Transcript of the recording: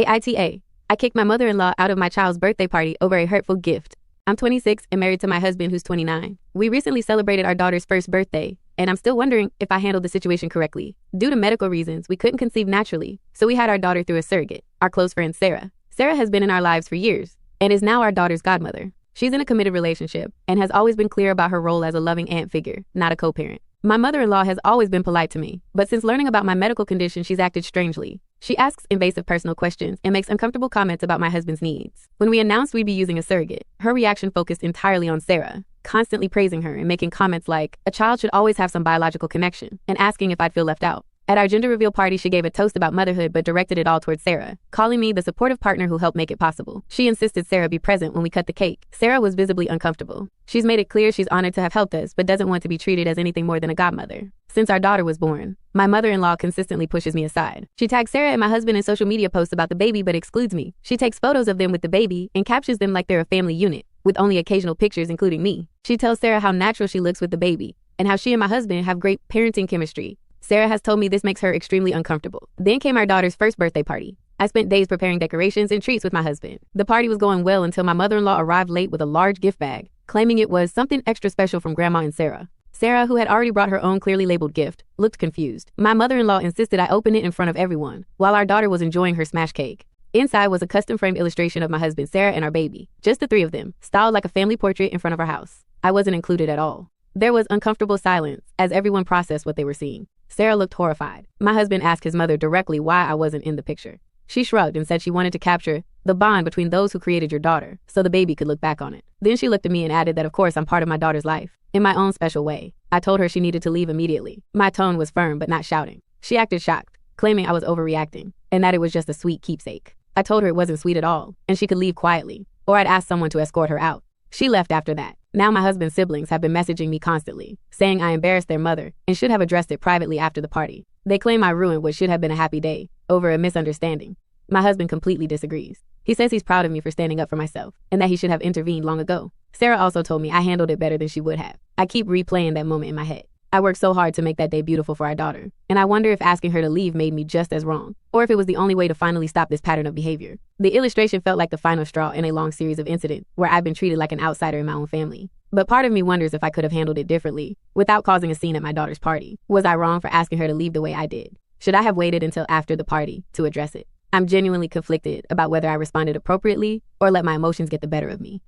AITA. I kicked my mother-in-law out of my child's birthday party over a hurtful gift. I'm 26 and married to my husband who's 29. We recently celebrated our daughter's first birthday, and I'm still wondering if I handled the situation correctly. Due to medical reasons, we couldn't conceive naturally, so we had our daughter through a surrogate, our close friend Sarah. Sarah has been in our lives for years, and is now our daughter's godmother. She's in a committed relationship, and has always been clear about her role as a loving aunt figure, not a co-parent. My mother-in-law has always been polite to me, but since learning about my medical condition, she's acted strangely. She asks invasive personal questions and makes uncomfortable comments about my husband's needs. When we announced we'd be using a surrogate, her reaction focused entirely on Sarah, constantly praising her and making comments like, a child should always have some biological connection, and asking if I'd feel left out. At our gender reveal party, she gave a toast about motherhood but directed it all towards Sarah, calling me the supportive partner who helped make it possible. She insisted Sarah be present when we cut the cake. Sarah was visibly uncomfortable. She's made it clear she's honored to have helped us but doesn't want to be treated as anything more than a godmother. Since our daughter was born, my mother-in-law consistently pushes me aside. She tags Sarah and my husband in social media posts about the baby but excludes me. She takes photos of them with the baby and captions them like they're a family unit, with only occasional pictures including me. She tells Sarah how natural she looks with the baby, and how she and my husband have great parenting chemistry. Sarah has told me this makes her extremely uncomfortable. Then came our daughter's first birthday party. I spent days preparing decorations and treats with my husband. The party was going well until my mother-in-law arrived late with a large gift bag, claiming it was something extra special from Grandma and Sarah. Sarah, who had already brought her own clearly labeled gift, looked confused. My mother-in-law insisted I open it in front of everyone, while our daughter was enjoying her smash cake. Inside was a custom-framed illustration of my husband, Sarah, and our baby. Just the three of them, styled like a family portrait in front of our house. I wasn't included at all. There was uncomfortable silence as everyone processed what they were seeing. Sarah looked horrified. My husband asked his mother directly why I wasn't in the picture. She shrugged and said she wanted to capture the bond between those who created your daughter, so the baby could look back on it. Then she looked at me and added that of course I'm part of my daughter's life, in my own special way. I told her she needed to leave immediately. My tone was firm but not shouting. She acted shocked, claiming I was overreacting, and that it was just a sweet keepsake. I told her it wasn't sweet at all, and she could leave quietly, or I'd ask someone to escort her out. She left after that. Now my husband's siblings have been messaging me constantly, saying I embarrassed their mother and should have addressed it privately after the party. They claim I ruined what should have been a happy day over a misunderstanding. My husband completely disagrees. He says he's proud of me for standing up for myself and that he should have intervened long ago. Sarah also told me I handled it better than she would have. I keep replaying that moment in my head. I worked so hard to make that day beautiful for our daughter, and I wonder if asking her to leave made me just as wrong, or if it was the only way to finally stop this pattern of behavior. The illustration felt like the final straw in a long series of incidents where I've been treated like an outsider in my own family. But part of me wonders if I could have handled it differently, without causing a scene at my daughter's party. Was I wrong for asking her to leave the way I did? Should I have waited until after the party to address it? I'm genuinely conflicted about whether I responded appropriately or let my emotions get the better of me.